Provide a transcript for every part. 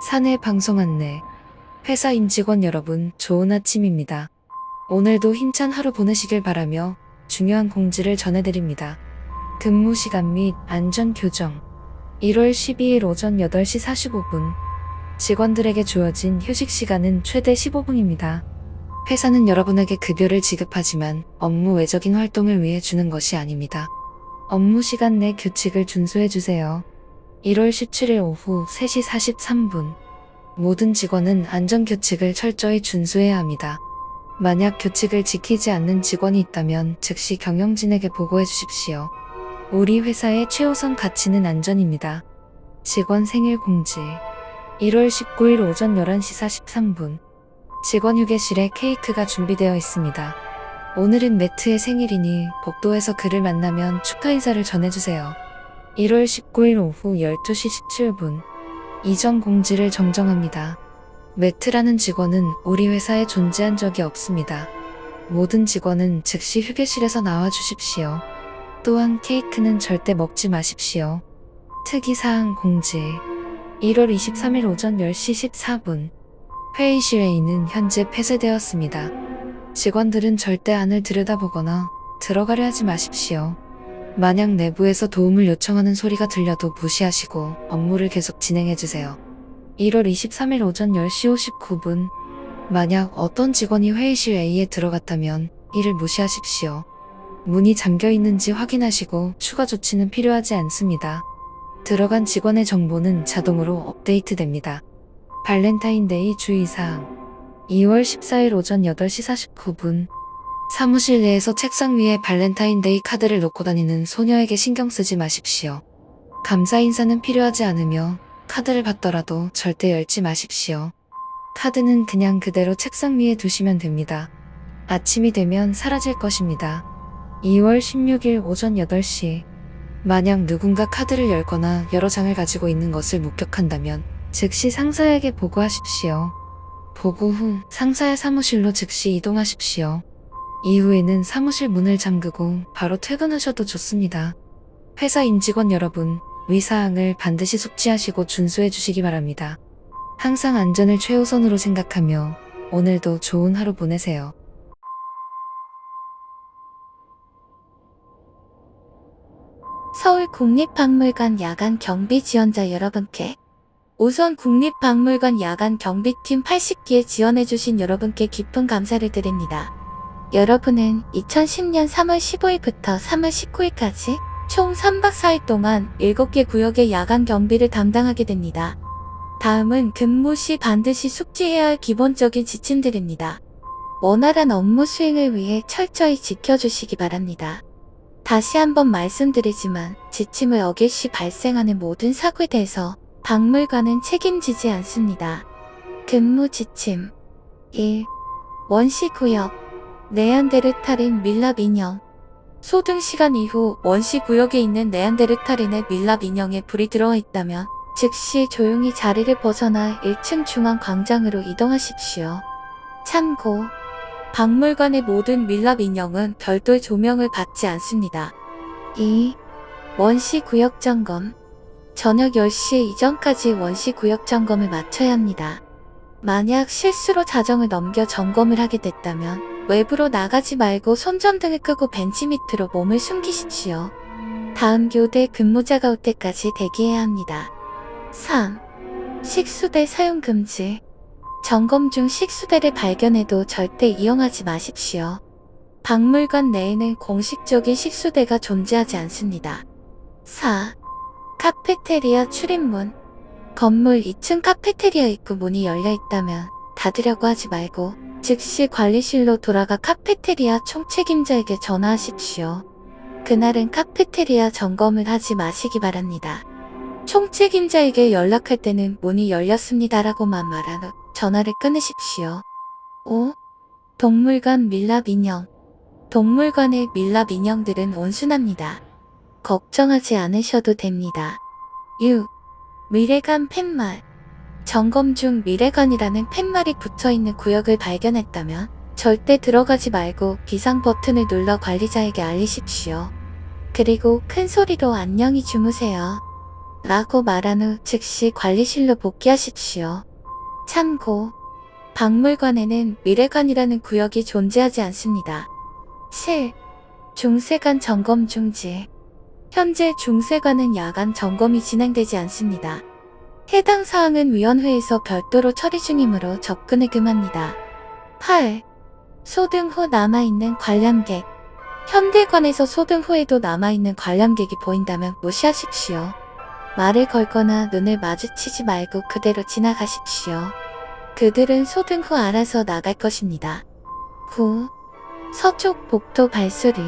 사내 방송 안내. 회사 임직원 여러분, 좋은 아침입니다. 오늘도 힘찬 하루 보내시길 바라며 중요한 공지를 전해드립니다. 근무 시간 및 안전 교정. 1월 12일 오전 8시 45분. 직원들에게 주어진 휴식 시간은 최대 15분입니다. 회사는 여러분에게 급여를 지급하지만 업무 외적인 활동을 위해 주는 것이 아닙니다. 업무 시간 내 규칙을 준수해주세요. 1월 17일 오후 3시 43분. 모든 직원은 안전규칙을 철저히 준수해야 합니다. 만약 규칙을 지키지 않는 직원이 있다면 즉시 경영진에게 보고해 주십시오. 우리 회사의 최우선 가치는 안전입니다. 직원 생일 공지. 1월 19일 오전 11시 43분. 직원 휴게실에 케이크가 준비되어 있습니다. 오늘은 매트의 생일이니 복도에서 그를 만나면 축하 인사를 전해주세요. 1월 19일 오후 12시 17분. 이전 공지를 정정합니다. 매트라는 직원은 우리 회사에 존재한 적이 없습니다. 모든 직원은 즉시 휴게실에서 나와 주십시오. 또한 케이크는 절대 먹지 마십시오. 특이사항 공지. 1월 23일 오전 10시 14분. 회의실 A는 현재 폐쇄되었습니다. 직원들은 절대 안을 들여다보거나 들어가려 하지 마십시오. 만약 내부에서 도움을 요청하는 소리가 들려도 무시하시고 업무를 계속 진행해주세요. 1월 23일 오전 10시 59분. 만약 어떤 직원이 회의실 A에 들어갔다면 이를 무시하십시오. 문이 잠겨 있는지 확인하시고 추가 조치는 필요하지 않습니다. 들어간 직원의 정보는 자동으로 업데이트됩니다. 발렌타인데이 주의사항. 2월 14일 오전 8시 49분. 사무실 내에서 책상 위에 발렌타인데이 카드를 놓고 다니는 소녀에게 신경 쓰지 마십시오. 감사 인사는 필요하지 않으며 카드를 받더라도 절대 열지 마십시오. 카드는 그냥 그대로 책상 위에 두시면 됩니다. 아침이 되면 사라질 것입니다. 2월 16일 오전 8시. 만약 누군가 카드를 열거나 여러 장을 가지고 있는 것을 목격한다면 즉시 상사에게 보고하십시오. 보고 후 상사의 사무실로 즉시 이동하십시오. 이후에는 사무실 문을 잠그고 바로 퇴근하셔도 좋습니다. 회사 임직원 여러분, 위사항을 반드시 숙지하시고 준수해 주시기 바랍니다. 항상 안전을 최우선으로 생각하며 오늘도 좋은 하루 보내세요. 서울국립박물관 야간 경비 지원자 여러분께 우선 국립박물관 야간 경비팀 80기에 지원해주신 여러분께 깊은 감사를 드립니다. 여러분은 2010년 3월 15일부터 3월 19일까지 총 3박 4일 동안 7개 구역의 야간 경비를 담당하게 됩니다. 다음은 근무 시 반드시 숙지해야 할 기본적인 지침들입니다. 원활한 업무 수행을 위해 철저히 지켜주시기 바랍니다. 다시 한번 말씀드리지만 지침을 어길 시 발생하는 모든 사고에 대해서 박물관은 책임지지 않습니다. 근무 지침 1. 원시구역 네안데르탈인 밀랍 인형. 소등 시간 이후 원시구역에 있는 네안데르탈인의 밀랍 인형에 불이 들어와 있다면 즉시 조용히 자리를 벗어나 1층 중앙 광장으로 이동하십시오. 참고 박물관의 모든 밀랍 인형은 별도의 조명을 받지 않습니다. 2. 원시구역 점검. 저녁 10시 이전까지 원시구역 점검을 마쳐야 합니다. 만약 실수로 자정을 넘겨 점검을 하게 됐다면 외부로 나가지 말고 손전등을 끄고 벤치 밑으로 몸을 숨기십시오. 다음 교대 근무자가 올 때까지 대기해야 합니다. 3. 식수대 사용 금지. 점검 중 식수대를 발견해도 절대 이용하지 마십시오. 박물관 내에는 공식적인 식수대가 존재하지 않습니다. 4. 카페테리아 출입문. 건물 2층 카페테리아 입구 문이 열려 있다면 닫으려고 하지 말고 즉시 관리실로 돌아가 카페테리아 총책임자에게 전화하십시오. 그날은 카페테리아 점검을 하지 마시기 바랍니다. 총책임자에게 연락할 때는 문이 열렸습니다라고만 말한 후 전화를 끊으십시오. 5. 동물관 밀랍 인형. 동물관의 밀랍 인형들은 온순합니다. 걱정하지 않으셔도 됩니다. 6. 미래관 팻말. 점검 중 미래관이라는 팻말이 붙어있는 구역을 발견했다면 절대 들어가지 말고 비상 버튼을 눌러 관리자에게 알리십시오. 그리고 큰 소리로 안녕히 주무세요. 라고 말한 후 즉시 관리실로 복귀하십시오. 참고, 박물관에는 미래관이라는 구역이 존재하지 않습니다. 실, 중세관 점검 중지. 현재 중세관은 야간 점검이 진행되지 않습니다. 해당 사항은 위원회에서 별도로 처리 중이므로 접근을 금합니다. 8. 소등 후 남아있는 관람객. 현대관에서 소등 후에도 남아있는 관람객이 보인다면 무시하십시오. 말을 걸거나 눈을 마주치지 말고 그대로 지나가십시오. 그들은 소등 후 알아서 나갈 것입니다. 9. 서쪽 복도 발소리.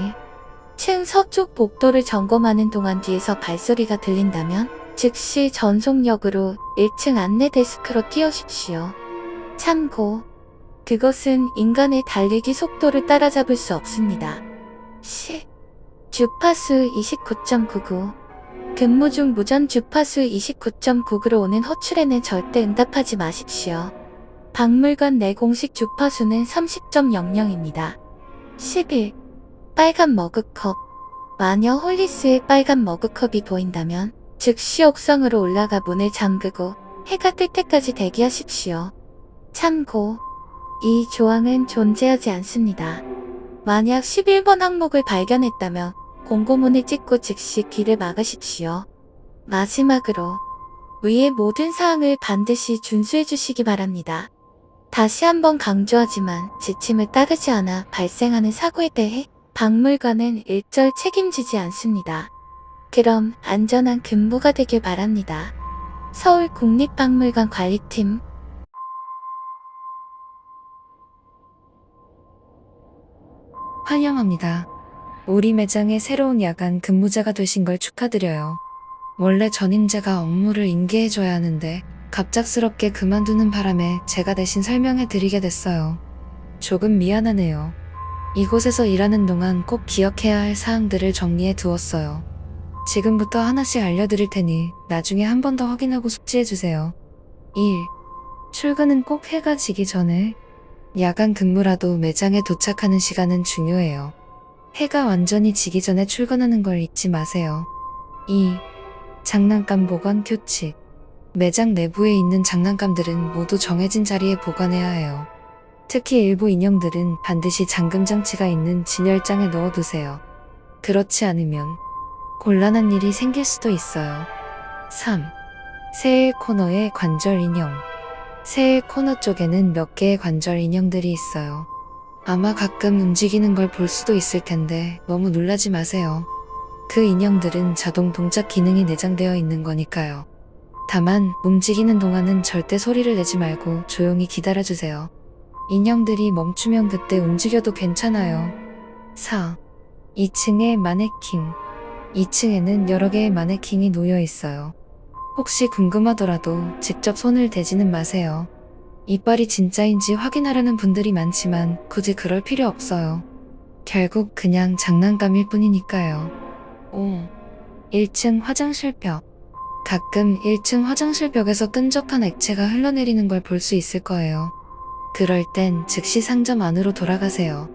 층 서쪽 복도를 점검하는 동안 뒤에서 발소리가 들린다면 즉시 전속력으로 1층 안내 데스크로 뛰어십시오. 참고, 그것은 인간의 달리기 속도를 따라잡을 수 없습니다. 10. 주파수 29.99. 근무 중 무전 주파수 29.99로 오는 호출에는 절대 응답하지 마십시오. 박물관 내 공식 주파수는 30.00입니다. 11. 빨간 머그컵. 마녀 홀리스의 빨간 머그컵이 보인다면 즉시 옥상으로 올라가 문을 잠그고 해가 뜰 때까지 대기하십시오. 참고, 이 조항은 존재하지 않습니다. 만약 11번 항목을 발견했다면 공고문을 찍고 즉시 귀를 막으십시오. 마지막으로 위의 모든 사항을 반드시 준수해 주시기 바랍니다. 다시 한번 강조하지만 지침을 따르지 않아 발생하는 사고에 대해 박물관은 일절 책임지지 않습니다. 그럼 안전한 근무가 되길 바랍니다. 서울국립박물관 관리팀. 환영합니다. 우리 매장의 새로운 야간 근무자가 되신 걸 축하드려요. 원래 전임자가 업무를 인계해줘야 하는데 갑작스럽게 그만두는 바람에 제가 대신 설명해 드리게 됐어요. 조금 미안하네요. 이곳에서 일하는 동안 꼭 기억해야 할 사항들을 정리해 두었어요. 지금부터 하나씩 알려드릴 테니 나중에 한 번 더 확인하고 숙지해주세요. 1. 출근은 꼭 해가 지기 전에. 야간 근무라도 매장에 도착하는 시간은 중요해요. 해가 완전히 지기 전에 출근하는 걸 잊지 마세요. 2. 장난감 보관 규칙. 매장 내부에 있는 장난감들은 모두 정해진 자리에 보관해야 해요. 특히 일부 인형들은 반드시 잠금 장치가 있는 진열장에 넣어두세요. 그렇지 않으면 곤란한 일이 생길 수도 있어요. 3. 새해 코너의 관절 인형. 새해 코너 쪽에는 몇 개의 관절 인형들이 있어요. 아마 가끔 움직이는 걸 볼 수도 있을 텐데 너무 놀라지 마세요. 그 인형들은 자동 동작 기능이 내장되어 있는 거니까요. 다만 움직이는 동안은 절대 소리를 내지 말고 조용히 기다려주세요. 인형들이 멈추면 그때 움직여도 괜찮아요. 4. 2층의 마네킹. 2층에는 여러 개의 마네킹이 놓여 있어요. 혹시 궁금하더라도 직접 손을 대지는 마세요. 이빨이 진짜인지 확인하려는 분들이 많지만 굳이 그럴 필요 없어요. 결국 그냥 장난감일 뿐이니까요. 5. 1층 화장실 벽. 가끔 1층 화장실 벽에서 끈적한 액체가 흘러내리는 걸 볼 수 있을 거예요. 그럴 땐 즉시 상점 안으로 돌아가세요.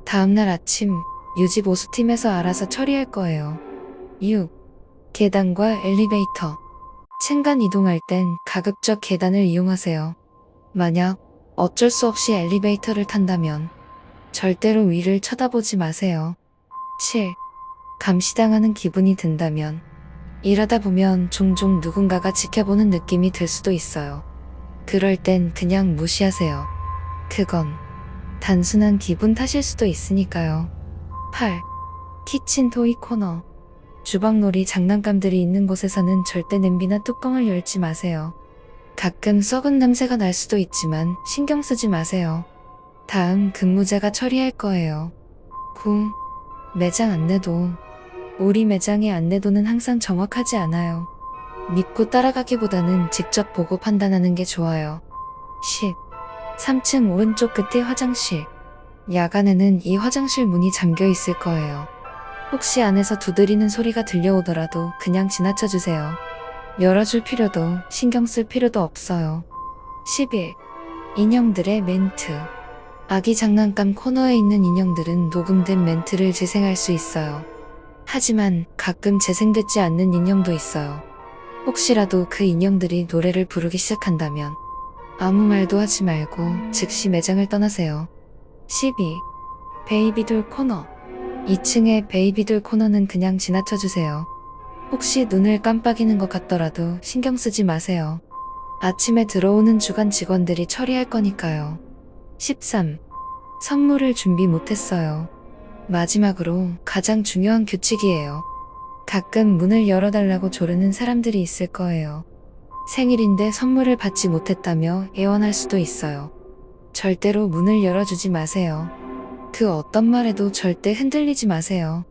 다음날 아침 유지 보수팀에서 알아서 처리할 거예요. 6. 계단과 엘리베이터. 층간 이동할 땐 가급적 계단을 이용하세요. 만약 어쩔 수 없이 엘리베이터를 탄다면 절대로 위를 쳐다보지 마세요. 7. 감시당하는 기분이 든다면 일하다 보면 종종 누군가가 지켜보는 느낌이 들 수도 있어요. 그럴 땐 그냥 무시하세요. 그건 단순한 기분 탓일 수도 있으니까요. 8. 키친 토이 코너. 주방놀이 장난감들이 있는 곳에서는 절대 냄비나 뚜껑을 열지 마세요. 가끔 썩은 냄새가 날 수도 있지만 신경 쓰지 마세요. 다음 근무자가 처리할 거예요. 9. 매장 안내도. 우리 매장의 안내도는 항상 정확하지 않아요. 믿고 따라가기보다는 직접 보고 판단하는 게 좋아요. 10. 3층 오른쪽 끝의 화장실. 야간에는 이 화장실 문이 잠겨 있을 거예요. 혹시 안에서 두드리는 소리가 들려오더라도 그냥 지나쳐주세요. 열어줄 필요도 신경 쓸 필요도 없어요. 11. 인형들의 멘트. 아기 장난감 코너에 있는 인형들은 녹음된 멘트를 재생할 수 있어요. 하지만 가끔 재생되지 않는 인형도 있어요. 혹시라도 그 인형들이 노래를 부르기 시작한다면 아무 말도 하지 말고 즉시 매장을 떠나세요. 12. 베이비돌 코너. 2층의 베이비돌 코너는 그냥 지나쳐주세요. 혹시 눈을 깜빡이는 것 같더라도 신경 쓰지 마세요. 아침에 들어오는 주간 직원들이 처리할 거니까요. 13. 선물을 준비 못했어요. 마지막으로 가장 중요한 규칙이에요. 가끔 문을 열어달라고 조르는 사람들이 있을 거예요. 생일인데 선물을 받지 못했다며 애원할 수도 있어요. 절대로 문을 열어주지 마세요. 그 어떤 말에도 절대 흔들리지 마세요.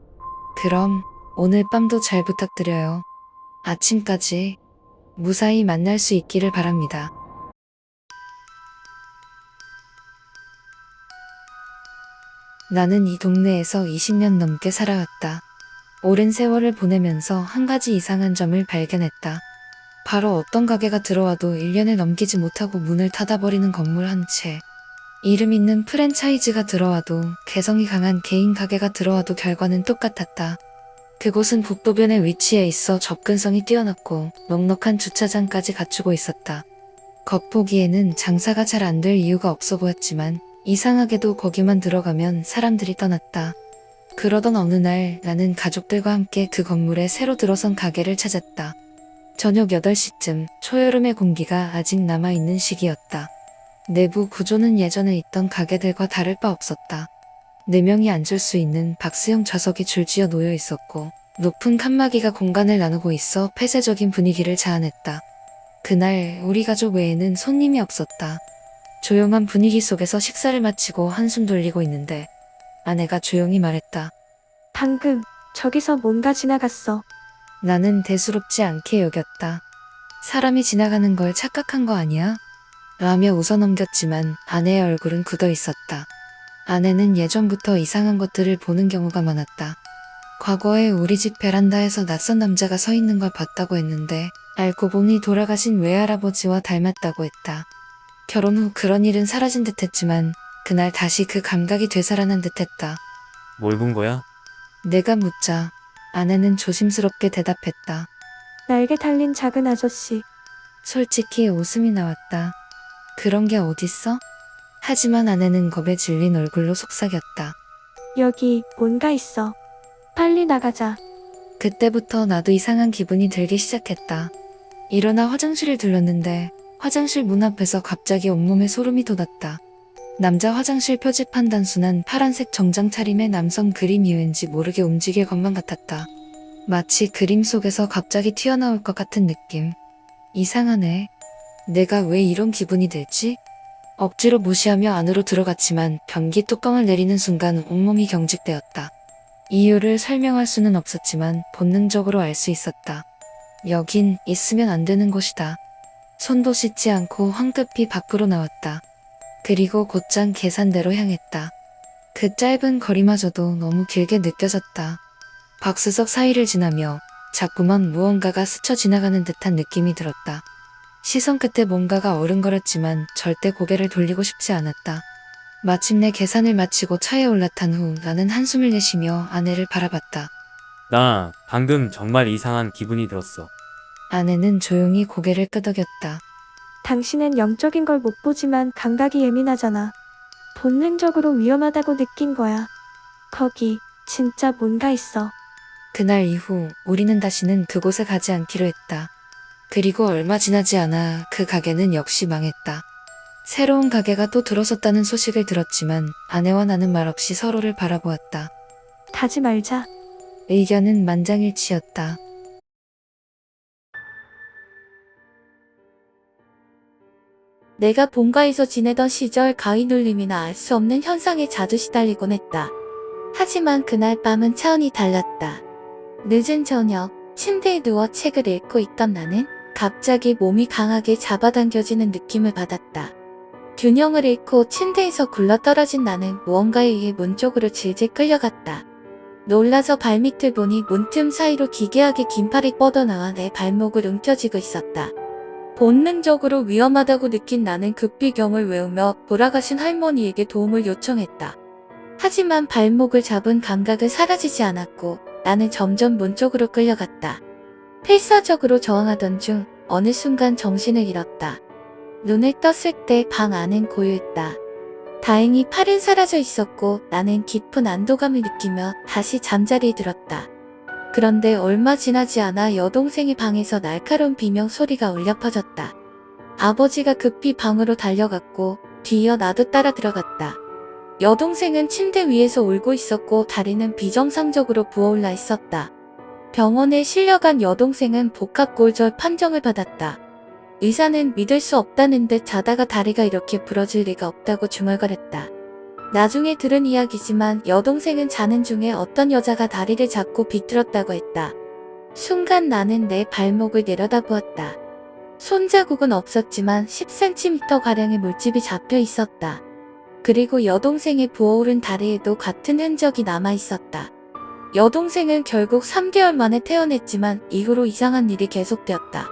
그럼 오늘 밤도 잘 부탁드려요. 아침까지 무사히 만날 수 있기를 바랍니다. 나는 이 동네에서 20년 넘게 살아왔다. 오랜 세월을 보내면서 한 가지 이상한 점을 발견했다. 바로 어떤 가게가 들어와도 1년을 넘기지 못하고 문을 닫아버리는 건물 한 채. 이름 있는 프랜차이즈가 들어와도 개성이 강한 개인 가게가 들어와도 결과는 똑같았다. 그곳은 북도변에 위치해 있어 접근성이 뛰어났고 넉넉한 주차장까지 갖추고 있었다. 겉보기에는 장사가 잘 안 될 이유가 없어 보였지만 이상하게도 거기만 들어가면 사람들이 떠났다. 그러던 어느 날 나는 가족들과 함께 그 건물에 새로 들어선 가게를 찾았다. 저녁 8시쯤 초여름의 공기가 아직 남아있는 시기였다. 내부 구조는 예전에 있던 가게들과 다를 바 없었다. 4명이 앉을 수 있는 박스형 좌석이 줄지어 놓여 있었고 높은 칸막이가 공간을 나누고 있어 폐쇄적인 분위기를 자아냈다. 그날 우리 가족 외에는 손님이 없었다. 조용한 분위기 속에서 식사를 마치고 한숨 돌리고 있는데 아내가 조용히 말했다. 방금 저기서 뭔가 지나갔어. 나는 대수롭지 않게 여겼다. 사람이 지나가는 걸 착각한 거 아니야? 라며 웃어넘겼지만 아내의 얼굴은 굳어 있었다. 아내는 예전부터 이상한 것들을 보는 경우가 많았다. 과거에 우리 집 베란다에서 낯선 남자가 서 있는 걸 봤다고 했는데 알고 보니 돌아가신 외할아버지와 닮았다고 했다. 결혼 후 그런 일은 사라진 듯 했지만 그날 다시 그 감각이 되살아난 듯 했다. 뭘 본 거야? 내가 묻자 아내는 조심스럽게 대답했다. 날개 달린 작은 아저씨. 솔직히 웃음이 나왔다. 그런 게 어딨어? 하지만 아내는 겁에 질린 얼굴로 속삭였다. 여기 뭔가 있어. 빨리 나가자. 그때부터 나도 이상한 기분이 들기 시작했다. 일어나 화장실을 들렀는데 화장실 문 앞에서 갑자기 온몸에 소름이 돋았다. 남자 화장실 표지판 단순한 파란색 정장 차림의 남성 그림이 왠지 모르게 움직일 것만 같았다. 마치 그림 속에서 갑자기 튀어나올 것 같은 느낌. 이상하네. 내가 왜 이런 기분이 들지? 억지로 무시하며 안으로 들어갔지만 변기 뚜껑을 내리는 순간 온몸이 경직되었다. 이유를 설명할 수는 없었지만 본능적으로 알 수 있었다. 여긴 있으면 안 되는 곳이다. 손도 씻지 않고 황급히 밖으로 나왔다. 그리고 곧장 계산대로 향했다. 그 짧은 거리마저도 너무 길게 느껴졌다. 박스석 사이를 지나며 자꾸만 무언가가 스쳐 지나가는 듯한 느낌이 들었다. 시선 끝에 뭔가가 어른거렸지만 절대 고개를 돌리고 싶지 않았다. 마침내 계산을 마치고 차에 올라탄 후 나는 한숨을 내쉬며 아내를 바라봤다. 나 방금 정말 이상한 기분이 들었어. 아내는 조용히 고개를 끄덕였다. 당신은 영적인 걸 못 보지만 감각이 예민하잖아. 본능적으로 위험하다고 느낀 거야. 거기 진짜 뭔가 있어. 그날 이후 우리는 다시는 그곳에 가지 않기로 했다. 그리고 얼마 지나지 않아 그 가게는 역시 망했다. 새로운 가게가 또 들어섰다는 소식을 들었지만 아내와 나는 말없이 서로를 바라보았다. 가지 말자. 의견은 만장일치였다. 내가 본가에서 지내던 시절 가위 눌림이나 알 수 없는 현상에 자주 시달리곤 했다. 하지만 그날 밤은 차원이 달랐다. 늦은 저녁, 침대에 누워 책을 읽고 있던 나는 갑자기 몸이 강하게 잡아당겨지는 느낌을 받았다. 균형을 잃고 침대에서 굴러떨어진 나는 무언가에 의해 문 쪽으로 질질 끌려갔다. 놀라서 발밑을 보니 문틈 사이로 기괴하게 긴 팔이 뻗어나와 내 발목을 움켜쥐고 있었다. 본능적으로 위험하다고 느낀 나는 급히 경을 외우며 돌아가신 할머니에게 도움을 요청했다. 하지만 발목을 잡은 감각은 사라지지 않았고 나는 점점 문 쪽으로 끌려갔다. 필사적으로 저항하던 중 어느 순간 정신을 잃었다. 눈을 떴을 때 방 안은 고요했다. 다행히 팔은 사라져 있었고 나는 깊은 안도감을 느끼며 다시 잠자리에 들었다. 그런데 얼마 지나지 않아 여동생의 방에서 날카로운 비명 소리가 울려 퍼졌다. 아버지가 급히 방으로 달려갔고 뒤이어 나도 따라 들어갔다. 여동생은 침대 위에서 울고 있었고 다리는 비정상적으로 부어올라 있었다. 병원에 실려간 여동생은 복합골절 판정을 받았다. 의사는 믿을 수 없다는 듯 자다가 다리가 이렇게 부러질 리가 없다고 중얼거렸다. 나중에 들은 이야기지만 여동생은 자는 중에 어떤 여자가 다리를 잡고 비틀었다고 했다. 순간 나는 내 발목을 내려다보았다. 손자국은 없었지만 10cm가량의 물집이 잡혀 있었다. 그리고 여동생의 부어오른 다리에도 같은 흔적이 남아 있었다. 여동생은 결국 3개월 만에 퇴원했지만 이후로 이상한 일이 계속되었다.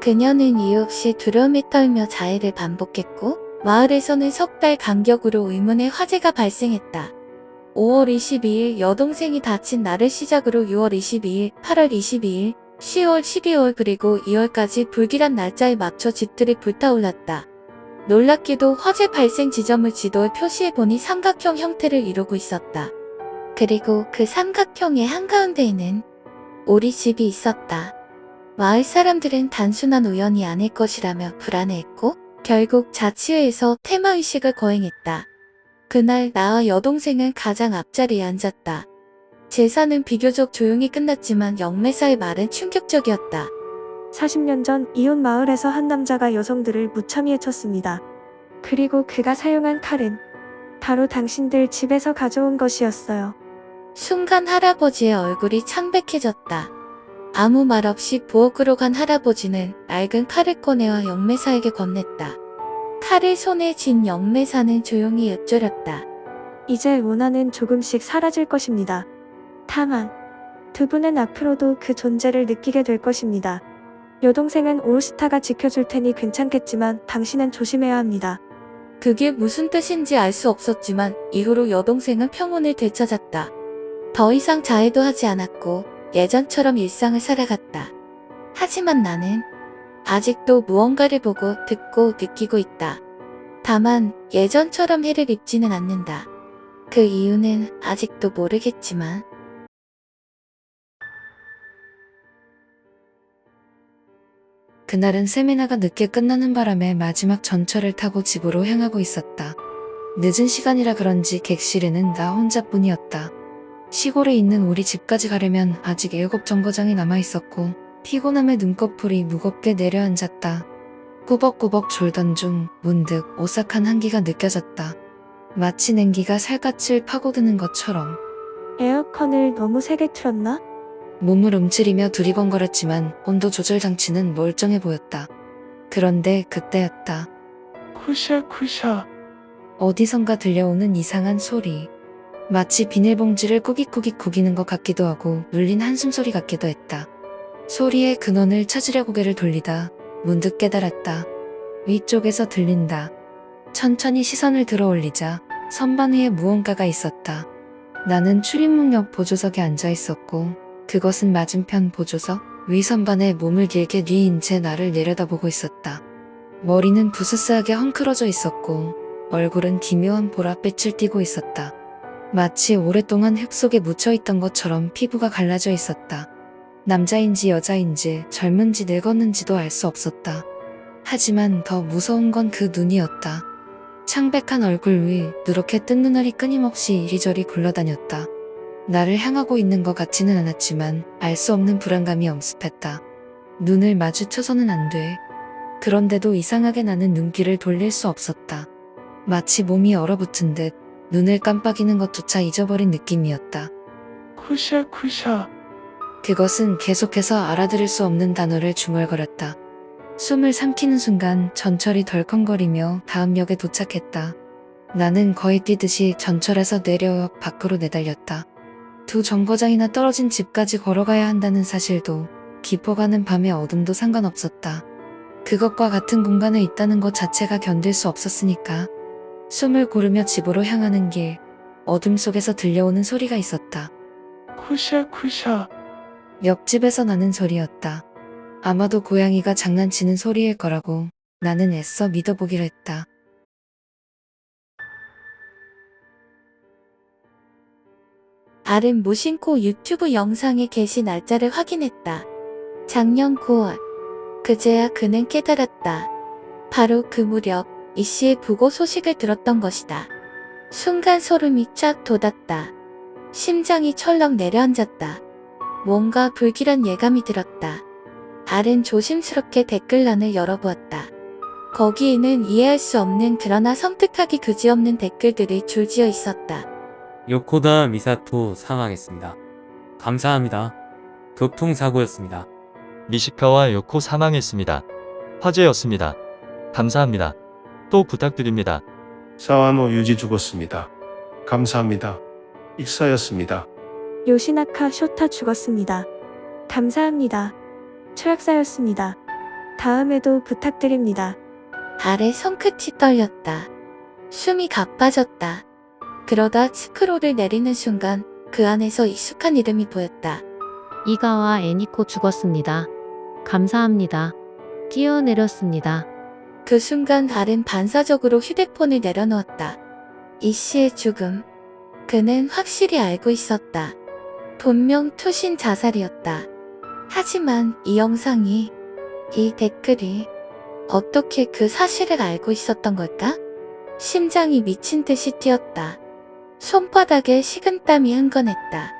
그녀는 이유 없이 두려움에 떨며 자해를 반복했고 마을에서는 석 달 간격으로 의문의 화재가 발생했다. 5월 22일 여동생이 다친 날을 시작으로 6월 22일, 8월 22일, 10월, 12월 그리고 2월까지 불길한 날짜에 맞춰 집들이 불타올랐다. 놀랍게도 화재 발생 지점을 지도에 표시해보니 삼각형 형태를 이루고 있었다. 그리고 그 삼각형의 한가운데에는 우리 집이 있었다. 마을 사람들은 단순한 우연이 아닐 것이라며 불안해했고 결국 자치회에서 테마의식을 거행했다. 그날 나와 여동생은 가장 앞자리에 앉았다. 제사는 비교적 조용히 끝났지만 영매사의 말은 충격적이었다. 40년 전 이웃 마을에서 한 남자가 여성들을 무참히 해쳤습니다. 그리고 그가 사용한 칼은 바로 당신들 집에서 가져온 것이었어요. 순간 할아버지의 얼굴이 창백해졌다. 아무 말 없이 부엌으로 간 할아버지는 낡은 칼을 꺼내와 영매사에게 건넸다. 칼을 손에 쥔 영매사는 조용히 읊조렸다. 이제 원한은 조금씩 사라질 것입니다. 다만 두 분은 앞으로도 그 존재를 느끼게 될 것입니다. 여동생은 올스타가 지켜줄 테니 괜찮겠지만 당신은 조심해야 합니다. 그게 무슨 뜻인지 알 수 없었지만 이후로 여동생은 평온을 되찾았다. 더 이상 자해도 하지 않았고 예전처럼 일상을 살아갔다. 하지만 나는 아직도 무언가를 보고 듣고 느끼고 있다. 다만 예전처럼 해를 입지는 않는다. 그 이유는 아직도 모르겠지만 그날은 세미나가 늦게 끝나는 바람에 마지막 전철을 타고 집으로 향하고 있었다. 늦은 시간이라 그런지 객실에는 나 혼자뿐이었다. 시골에 있는 우리 집까지 가려면 아직 7정거장이 남아있었고 피곤함에 눈꺼풀이 무겁게 내려앉았다. 꾸벅꾸벅 졸던 중 문득 오싹한 한기가 느껴졌다. 마치 냉기가 살갗을 파고드는 것처럼. 에어컨을 너무 세게 틀었나? 몸을 움츠리며 두리번거렸지만 온도 조절 장치는 멀쩡해 보였다. 그런데 그때였다. 쿠샤쿠샤. 어디선가 들려오는 이상한 소리. 마치 비닐봉지를 꾸깃꾸깃 구기는 것 같기도 하고 눌린 한숨소리 같기도 했다. 소리의 근원을 찾으려 고개를 돌리다 문득 깨달았다. 위쪽에서 들린다. 천천히 시선을 들어 올리자 선반 위에 무언가가 있었다. 나는 출입문 옆 보조석에 앉아 있었고 그것은 맞은편 보조석 위 선반에 몸을 길게 뉘인 채 나를 내려다보고 있었다. 머리는 부스스하게 헝클어져 있었고 얼굴은 기묘한 보랏빛을 띠고 있었다. 마치 오랫동안 흙 속에 묻혀있던 것처럼 피부가 갈라져 있었다. 남자인지 여자인지 젊은지 늙었는지도 알 수 없었다. 하지만 더 무서운 건 그 눈이었다. 창백한 얼굴 위 누렇게 뜬 눈알이 끊임없이 이리저리 굴러다녔다. 나를 향하고 있는 것 같지는 않았지만 알 수 없는 불안감이 엄습했다. 눈을 마주쳐서는 안 돼. 그런데도 이상하게 나는 눈길을 돌릴 수 없었다. 마치 몸이 얼어붙은 듯 눈을 깜빡이는 것조차 잊어버린 느낌이었다. 쿠샤쿠샤. 그것은 계속해서 알아들을 수 없는 단어를 중얼거렸다. 숨을 삼키는 순간 전철이 덜컹거리며 다음 역에 도착했다. 나는 거의 뛰듯이 전철에서 내려 역 밖으로 내달렸다. 2정거장이나 떨어진 집까지 걸어가야 한다는 사실도 깊어가는 밤의 어둠도 상관없었다. 그것과 같은 공간에 있다는 것 자체가 견딜 수 없었으니까. 숨을 고르며 집으로 향하는 길, 어둠 속에서 들려오는 소리가 있었다. 쿠샤쿠샤. 옆집에서 나는 소리였다. 아마도 고양이가 장난치는 소리일 거라고 나는 애써 믿어보기로 했다. 알은 무심코 유튜브 영상에 게시 날짜를 확인했다. 작년 9월. 그제야 그는 깨달았다. 바로 그 무렵 이 씨의 부고 소식을 들었던 것이다. 순간 소름이 쫙 돋았다. 심장이 철렁 내려앉았다. 뭔가 불길한 예감이 들었다. 알은 조심스럽게 댓글란을 열어보았다. 거기에는 이해할 수 없는 그러나 섬뜩하기 그지없는 댓글들이 줄지어 있었다. 요코다 미사토 사망했습니다. 감사합니다. 교통사고였습니다. 미시카와 요코 사망했습니다. 화재였습니다. 감사합니다. 또 부탁드립니다. 사와노 유지 죽었습니다. 감사합니다. 익사였습니다. 요시나카 쇼타 죽었습니다. 감사합니다. 철학사였습니다. 다음에도 부탁드립니다. 알의 손끝이 떨렸다. 숨이 가빠졌다. 그러다 스크롤을 내리는 순간 그 안에서 익숙한 이름이 보였다. 이가와 애니코 죽었습니다. 감사합니다. 뛰어내렸습니다. 그 순간 알은 반사적으로 휴대폰을 내려놓았다. 이 씨의 죽음. 그는 확실히 알고 있었다. 분명 투신 자살이었다. 하지만 이 영상이, 이 댓글이 어떻게 그 사실을 알고 있었던 걸까? 심장이 미친 듯이 뛰었다. 손바닥에 식은땀이 흥건했다.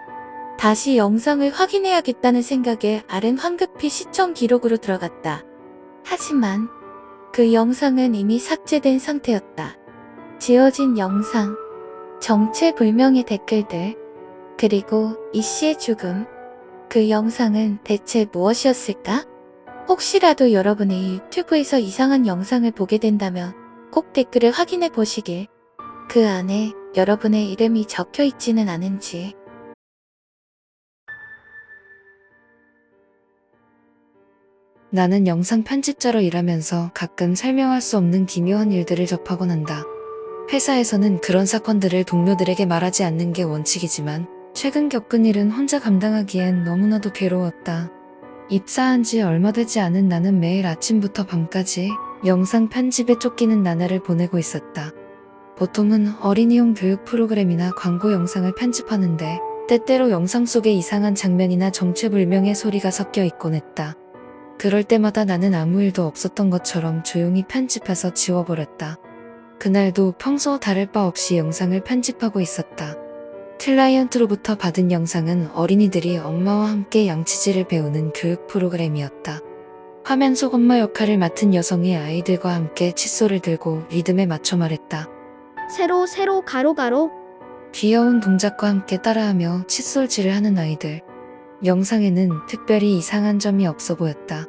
다시 영상을 확인해야겠다는 생각에 알은 황급히 시청 기록으로 들어갔다. 하지만 그 영상은 이미 삭제된 상태였다. 지워진 영상, 정체불명의 댓글들, 그리고 이 씨의 죽음. 그 영상은 대체 무엇이었을까? 혹시라도 여러분이 유튜브에서 이상한 영상을 보게 된다면 꼭 댓글을 확인해 보시길. 그 안에 여러분의 이름이 적혀 있지는 않은지. 나는 영상 편집자로 일하면서 가끔 설명할 수 없는 기묘한 일들을 접하곤 한다. 회사에서는 그런 사건들을 동료들에게 말하지 않는 게 원칙이지만 최근 겪은 일은 혼자 감당하기엔 너무나도 괴로웠다. 입사한 지 얼마 되지 않은 나는 매일 아침부터 밤까지 영상 편집에 쫓기는 나날을 보내고 있었다. 보통은 어린이용 교육 프로그램이나 광고 영상을 편집하는데 때때로 영상 속에 이상한 장면이나 정체불명의 소리가 섞여 있곤 했다. 그럴 때마다 나는 아무 일도 없었던 것처럼 조용히 편집해서 지워버렸다. 그날도 평소 다를 바 없이 영상을 편집하고 있었다. 클라이언트로부터 받은 영상은 어린이들이 엄마와 함께 양치질을 배우는 교육 프로그램이었다. 화면 속 엄마 역할을 맡은 여성이 아이들과 함께 칫솔을 들고 리듬에 맞춰 말했다. 세로 가로 귀여운 동작과 함께 따라하며 칫솔질을 하는 아이들. 영상에는 특별히 이상한 점이 없어 보였다.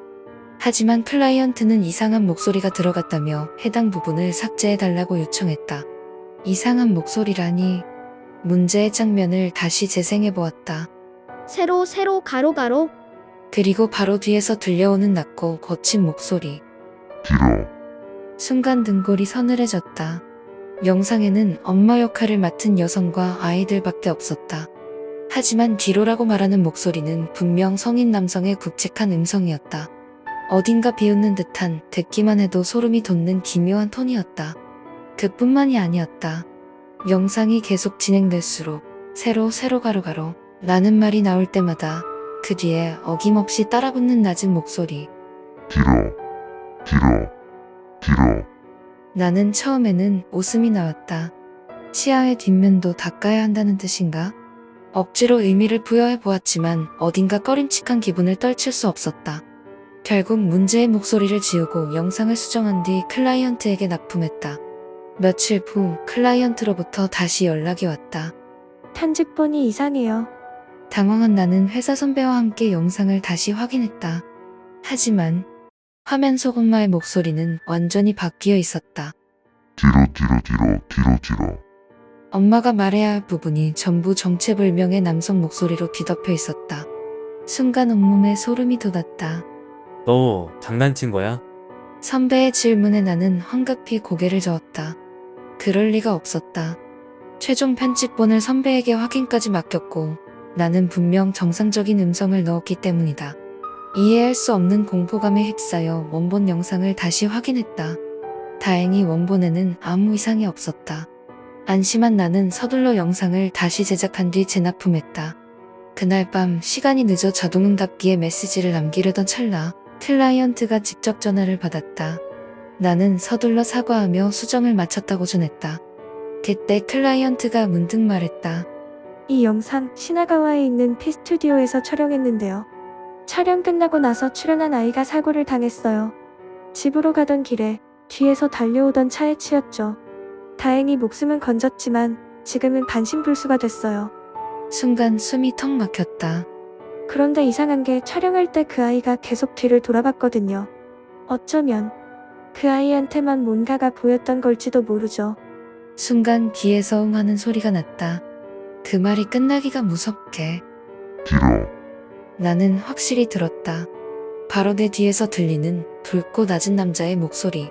하지만 클라이언트는 이상한 목소리가 들어갔다며 해당 부분을 삭제해달라고 요청했다. 이상한 목소리라니. 문제의 장면을 다시 재생해보았다. 세로 가로 그리고 바로 뒤에서 들려오는 낮고 거친 목소리. 순간 등골이 서늘해졌다. 영상에는 엄마 역할을 맡은 여성과 아이들밖에 없었다. 하지만 뒤로라고 말하는 목소리는 분명 성인 남성의 굵직한 음성이었다. 어딘가 비웃는 듯한, 듣기만 해도 소름이 돋는 기묘한 톤이었다. 그뿐만이 아니었다. 영상이 계속 진행될수록 세로 가로 라는 말이 나올 때마다 그 뒤에 어김없이 따라붙는 낮은 목소리. 나는 처음에는 웃음이 나왔다. 치아의 뒷면도 닦아야 한다는 뜻인가? 억지로 의미를 부여해 보았지만 어딘가 꺼림칙한 기분을 떨칠 수 없었다. 결국 문제의 목소리를 지우고 영상을 수정한 뒤 클라이언트에게 납품했다. 며칠 후 클라이언트로부터 다시 연락이 왔다. 편집본이 이상해요. 당황한 나는 회사 선배와 함께 영상을 다시 확인했다. 하지만 화면 속 엄마의 목소리는 완전히 바뀌어 있었다. 엄마가 말해야 할 부분이 전부 정체불명의 남성 목소리로 뒤덮여 있었다. 순간 온몸에 소름이 돋았다. 너 장난친 거야? 선배의 질문에 나는 황급히 고개를 저었다. 그럴 리가 없었다. 최종 편집본을 선배에게 확인까지 맡겼고 나는 분명 정상적인 음성을 넣었기 때문이다. 이해할 수 없는 공포감에 휩싸여 원본 영상을 다시 확인했다. 다행히 원본에는 아무 이상이 없었다. 안심한 나는 서둘러 영상을 다시 제작한 뒤 재납품했다. 그날 밤 시간이 늦어 자동응답기에 메시지를 남기려던 찰나 클라이언트가 직접 전화를 받았다. 나는 서둘러 사과하며 수정을 마쳤다고 전했다. 그때 클라이언트가 문득 말했다. 이 영상 시나가와에 있는 P스튜디오에서 촬영했는데요. 촬영 끝나고 나서 출연한 아이가 사고를 당했어요. 집으로 가던 길에 뒤에서 달려오던 차에 치였죠. 다행히 목숨은 건졌지만 지금은 반신불수가 됐어요. 순간 숨이 턱 막혔다. 그런데 이상한 게 촬영할 때 그 아이가 계속 뒤를 돌아봤거든요. 어쩌면 그 아이한테만 뭔가가 보였던 걸지도 모르죠. 순간 귀에서 응하는 소리가 났다. 그 말이 끝나기가 무섭게. 나는 확실히 들었다. 바로 내 뒤에서 들리는 붉고 낮은 남자의 목소리.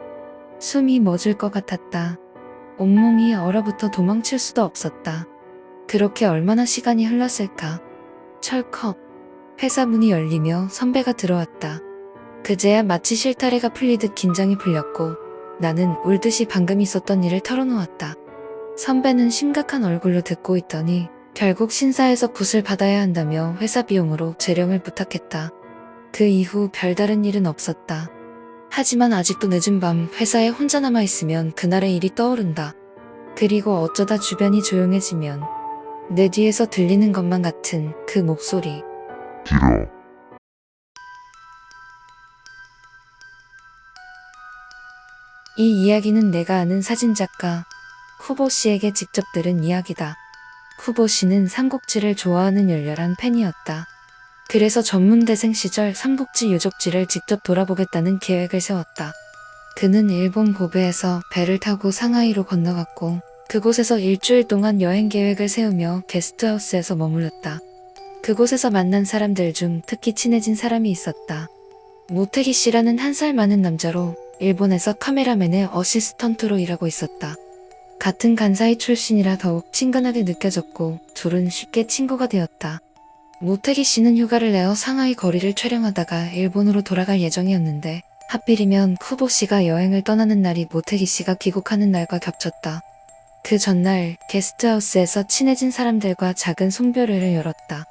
숨이 멎을 것 같았다. 온몸이 얼어붙어 도망칠 수도 없었다. 그렇게 얼마나 시간이 흘렀을까. 철컥. 회사 문이 열리며 선배가 들어왔다. 그제야 마치 실타래가 풀리듯 긴장이 풀렸고 나는 울듯이 방금 있었던 일을 털어놓았다. 선배는 심각한 얼굴로 듣고 있더니 결국 신사에서 굿을 받아야 한다며 회사 비용으로 재령을 부탁했다. 그 이후 별다른 일은 없었다. 하지만 아직도 늦은 밤 회사에 혼자 남아있으면 그날의 일이 떠오른다. 그리고 어쩌다 주변이 조용해지면 내 뒤에서 들리는 것만 같은 그 목소리. 이 이야기는 내가 아는 사진작가 후보 씨에게 직접 들은 이야기다. 후보 씨는 삼국지를 좋아하는 열렬한 팬이었다. 그래서 전문대생 시절 삼국지 유적지를 직접 돌아보겠다는 계획을 세웠다. 그는 일본 고베에서 배를 타고 상하이로 건너갔고 그곳에서 일주일 동안 여행 계획을 세우며 게스트하우스에서 머물렀다. 그곳에서 만난 사람들 중 특히 친해진 사람이 있었다. 모태기 씨라는 한 살 많은 남자로 일본에서 카메라맨의 어시스턴트로 일하고 있었다. 같은 간사이 출신이라 더욱 친근하게 느껴졌고 둘은 쉽게 친구가 되었다. 모태기 씨는 휴가를 내어 상하이 거리를 촬영하다가 일본으로 돌아갈 예정이었는데 하필이면 후보 씨가 여행을 떠나는 날이 모태기 씨가 귀국하는 날과 겹쳤다. 그 전날 게스트하우스에서 친해진 사람들과 작은 송별회를 열었다.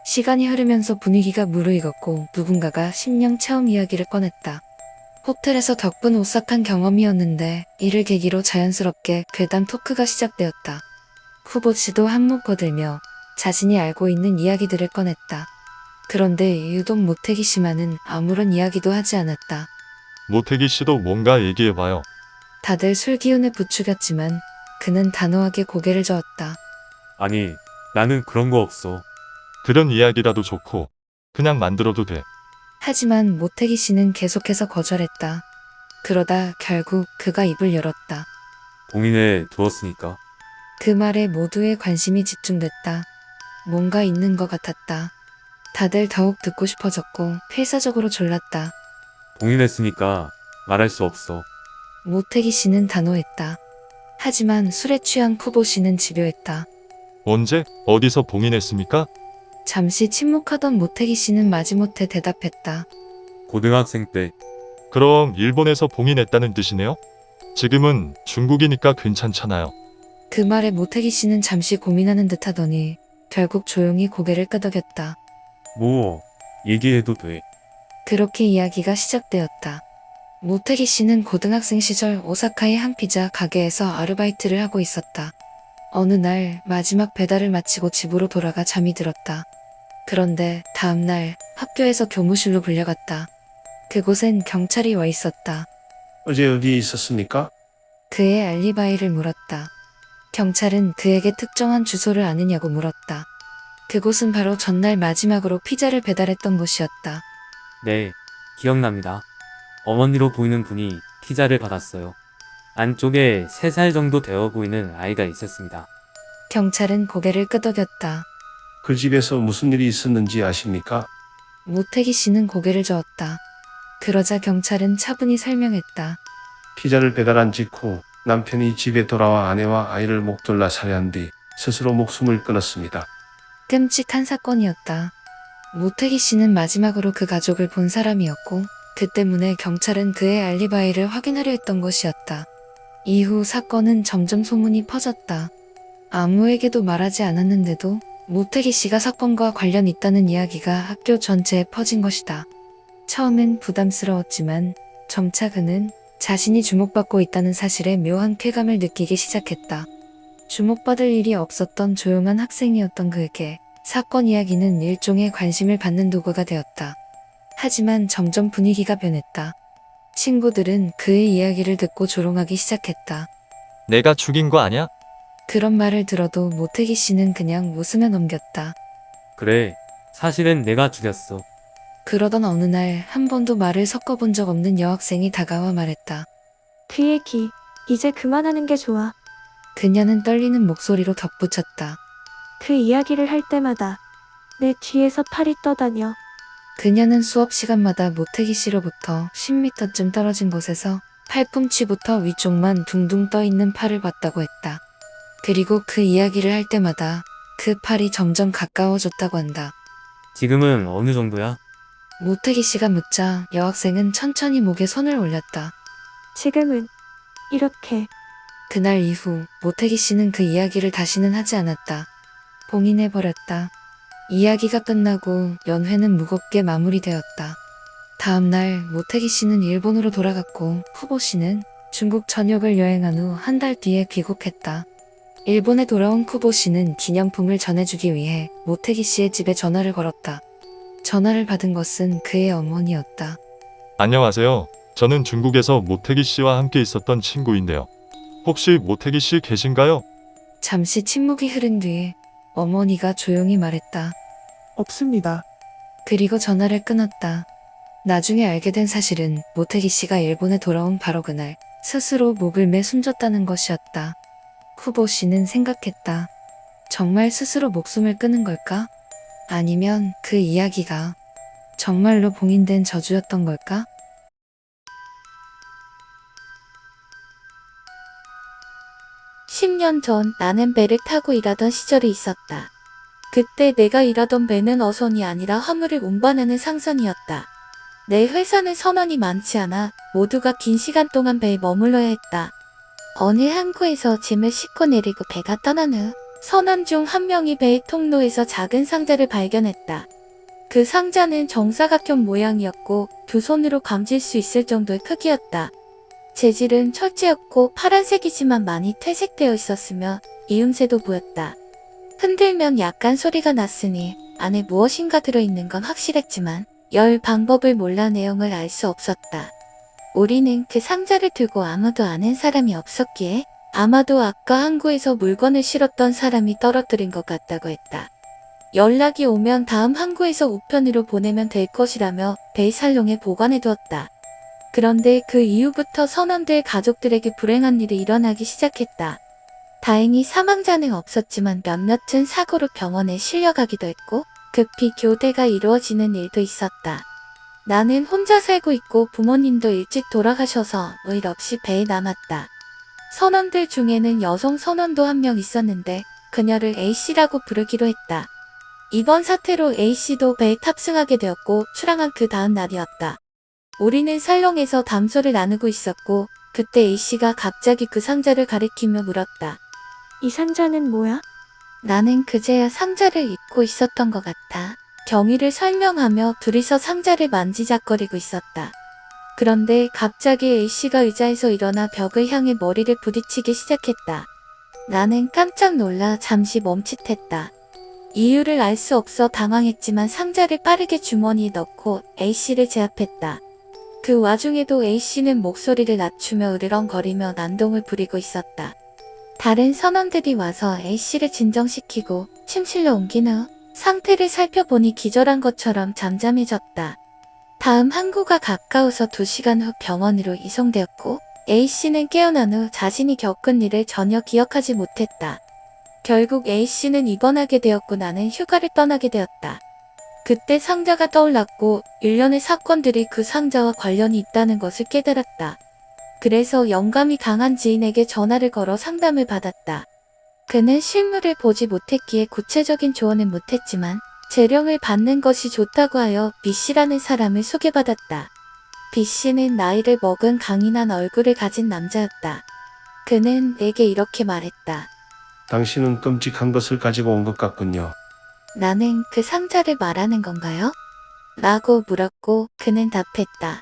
시간이 흐르면서 분위기가 무르익었고 누군가가 심령 체험 이야기를 꺼냈다. 호텔에서 겪은 오싹한 경험이었는데 이를 계기로 자연스럽게 괴담 토크가 시작되었다. 후보 씨도 한몫 거들며 자신이 알고 있는 이야기들을 꺼냈다. 그런데 유독 모태기 씨만은 아무런 이야기도 하지 않았다. 모태기 씨도 뭔가 얘기해봐요. 다들 술 기운에 부추겼지만 그는 단호하게 고개를 저었다. 아니, 나는 그런 거 없어. 들은 이야기라도 좋고 그냥 만들어도 돼. 하지만 모태기 씨는 계속해서 거절했다. 그러다 결국 그가 입을 열었다. 봉인해 두었으니까. 그 말에 모두의 관심이 집중됐다. 뭔가 있는 것 같았다. 다들 더욱 듣고 싶어졌고 필사적으로 졸랐다. 봉인했으니까 말할 수 없어. 모태기 씨는 단호했다. 하지만 술에 취한 쿠보 씨는 집요했다. 언제? 어디서 봉인했습니까? 잠시 침묵하던 모태기 씨는 마지못해 대답했다. 고등학생 때. 그럼 일본에서 봉인했다는 뜻이네요? 지금은 중국이니까 괜찮잖아요. 그 말에 모태기 씨는 잠시 고민하는 듯 하더니 결국 조용히 고개를 끄덕였다. 뭐, 얘기해도 돼. 그렇게 이야기가 시작되었다. 모태기 씨는 고등학생 시절 오사카의 한 피자 가게에서 아르바이트를 하고 있었다. 어느 날 마지막 배달을 마치고 집으로 돌아가 잠이 들었다. 그런데 다음날 학교에서 교무실로 불려갔다. 그곳엔 경찰이 와 있었다. 어제 어디에 있었습니까? 그의 알리바이를 물었다. 경찰은 그에게 특정한 주소를 아느냐고 물었다. 그곳은 바로 전날 마지막으로 피자를 배달했던 곳이었다. 네, 기억납니다. 어머니로 보이는 분이 피자를 받았어요. 안쪽에 3살 정도 되어 보이는 아이가 있었습니다. 경찰은 고개를 끄덕였다. 그 집에서 무슨 일이 있었는지 아십니까? 모태기 씨는 고개를 저었다. 그러자 경찰은 차분히 설명했다. 피자를 배달한 직후 남편이 집에 돌아와 아내와 아이를 목돌라 살해한 뒤 스스로 목숨을 끊었습니다. 끔찍한 사건이었다. 모태기 씨는 마지막으로 그 가족을 본 사람이었고 그 때문에 경찰은 그의 알리바이를 확인하려 했던 것이었다. 이후 사건은 점점 소문이 퍼졌다. 아무에게도 말하지 않았는데도 모태기 씨가 사건과 관련 있다는 이야기가 학교 전체에 퍼진 것이다. 처음엔 부담스러웠지만 점차 그는 자신이 주목받고 있다는 사실에 묘한 쾌감을 느끼기 시작했다. 주목받을 일이 없었던 조용한 학생이었던 그에게 사건 이야기는 일종의 관심을 받는 도구가 되었다. 하지만 점점 분위기가 변했다. 친구들은 그의 이야기를 듣고 조롱하기 시작했다. 내가 죽인 거 아냐? 그런 말을 들어도 모태기 씨는 그냥 웃으며 넘겼다. 그래, 사실은 내가 죽였어. 그러던 어느 날 한 번도 말을 섞어본 적 없는 여학생이 다가와 말했다. 그 얘기, 이제 그만하는 게 좋아. 그녀는 떨리는 목소리로 덧붙였다. 그 이야기를 할 때마다 내 뒤에서 팔이 떠다녀. 그녀는 수업 시간마다 모태기 씨로부터 10m쯤 떨어진 곳에서 팔꿈치부터 위쪽만 둥둥 떠있는 팔을 봤다고 했다. 그리고 그 이야기를 할 때마다 그 팔이 점점 가까워졌다고 한다. 지금은 어느 정도야? 모태기 씨가 묻자 여학생은 천천히 목에 손을 올렸다. 지금은 이렇게. 그날 이후 모태기 씨는 그 이야기를 다시는 하지 않았다. 봉인해버렸다. 이야기가 끝나고 연회는 무겁게 마무리되었다. 다음날 모태기 씨는 일본으로 돌아갔고 후보 씨는 중국 전역을 여행한 후 한 달 뒤에 귀국했다. 일본에 돌아온 쿠보 씨는 기념품을 전해주기 위해 모태기 씨의 집에 전화를 걸었다. 전화를 받은 것은 그의 어머니였다. 안녕하세요. 저는 중국에서 모태기 씨와 함께 있었던 친구인데요. 혹시 모태기 씨 계신가요? 잠시 침묵이 흐른 뒤에 어머니가 조용히 말했다. 없습니다. 그리고 전화를 끊었다. 나중에 알게 된 사실은 모태기 씨가 일본에 돌아온 바로 그날 스스로 목을 매 숨졌다는 것이었다. 후보 씨는 생각했다. 정말 스스로 목숨을 끊은 걸까? 아니면 그 이야기가 정말로 봉인된 저주였던 걸까? (10년) 전 나는 배를 타고 일하던 시절이 있었다. 그때 내가 일하던 배는 어선이 아니라 화물을 운반하는 상선이었다. 내 회사는 선원이 많지 않아 모두가 긴 시간 동안 배에 머물러야 했다. 어느 항구에서 짐을 싣고 내리고 배가 떠난 후 선원 중 한 명이 배의 통로에서 작은 상자를 발견했다. 그 상자는 정사각형 모양이었고 두 손으로 감질 수 있을 정도의 크기였다. 재질은 철제였고 파란색이지만 많이 퇴색되어 있었으며 이음새도 보였다. 흔들면 약간 소리가 났으니 안에 무엇인가 들어있는 건 확실했지만 열 방법을 몰라 내용을 알 수 없었다. 우리는 그 상자를 들고 아무도 아는 사람이 없었기에 아마도 아까 항구에서 물건을 실었던 사람이 떨어뜨린 것 같다고 했다. 연락이 오면 다음 항구에서 우편으로 보내면 될 것이라며 배의 살롱에 보관해 두었다. 그런데 그 이후부터 선원들 가족들에게 불행한 일이 일어나기 시작했다. 다행히 사망자는 없었지만 몇몇은 사고로 병원에 실려가기도 했고 급히 교대가 이루어지는 일도 있었다. 나는 혼자 살고 있고 부모님도 일찍 돌아가셔서 일 없이 배에 남았다. 선원들 중에는 여성 선원도 한 명 있었는데 그녀를 A씨라고 부르기로 했다. 이번 사태로 A씨도 배에 탑승하게 되었고 출항한 그 다음 날이었다. 우리는 살롱에서 담소를 나누고 있었고 그때 A씨가 갑자기 그 상자를 가리키며 물었다. 이 상자는 뭐야? 나는 그제야 상자를 잊고 있었던 것 같아. 경위를 설명하며 둘이서 상자를 만지작거리고 있었다. 그런데 갑자기 A씨가 의자에서 일어나 벽을 향해 머리를 부딪히기 시작했다. 나는 깜짝 놀라 잠시 멈칫했다. 이유를 알 수 없어 당황했지만 상자를 빠르게 주머니에 넣고 A씨를 제압했다. 그 와중에도 A씨는 목소리를 낮추며 으르렁거리며 난동을 부리고 있었다. 다른 선원들이 와서 A씨를 진정시키고 침실로 옮긴 후 상태를 살펴보니 기절한 것처럼 잠잠해졌다. 다음 항구가 가까워서 2시간 후 병원으로 이송되었고 A씨는 깨어난 후 자신이 겪은 일을 전혀 기억하지 못했다. 결국 A씨는 입원하게 되었고 나는 휴가를 떠나게 되었다. 그때 상자가 떠올랐고 일련의 사건들이 그 상자와 관련이 있다는 것을 깨달았다. 그래서 영감이 강한 지인에게 전화를 걸어 상담을 받았다. 그는 실물을 보지 못했기에 구체적인 조언은 못했지만 재령을 받는 것이 좋다고 하여 B씨라는 사람을 소개받았다. B씨는 나이를 먹은 강인한 얼굴을 가진 남자였다. 그는 내게 이렇게 말했다. 당신은 끔찍한 것을 가지고 온 것 같군요. 나는 그 상자를 말하는 건가요? 라고 물었고 그는 답했다.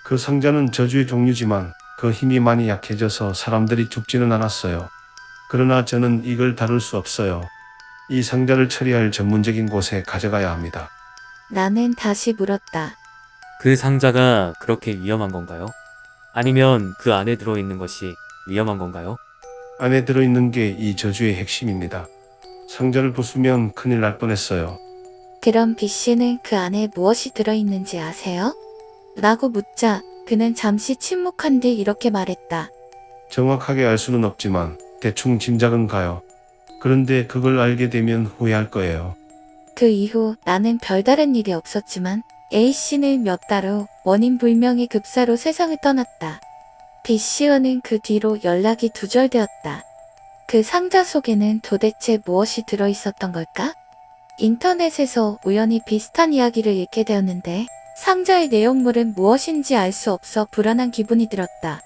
그 상자는 저주의 종류지만 그 힘이 많이 약해져서 사람들이 죽지는 않았어요. 그러나 저는 이걸 다룰 수 없어요. 이 상자를 처리할 전문적인 곳에 가져가야 합니다. 나는 다시 물었다. 그 상자가 그렇게 위험한 건가요? 아니면 그 안에 들어있는 것이 위험한 건가요? 안에 들어있는 게 이 저주의 핵심입니다. 상자를 부수면 큰일 날 뻔했어요. 그럼 B씨는 그 안에 무엇이 들어있는지 아세요? 라고 묻자 그는 잠시 침묵한 뒤 이렇게 말했다. 정확하게 알 수는 없지만 대충 짐작은 가요. 그런데 그걸 알게 되면 후회할 거예요. 그 이후 나는 별다른 일이 없었지만 A씨는 몇 달 후 원인 불명의 급사로 세상을 떠났다. B씨와는 그 뒤로 연락이 두절되었다. 그 상자 속에는 도대체 무엇이 들어있었던 걸까? 인터넷에서 우연히 비슷한 이야기를 읽게 되었는데 상자의 내용물은 무엇인지 알 수 없어 불안한 기분이 들었다.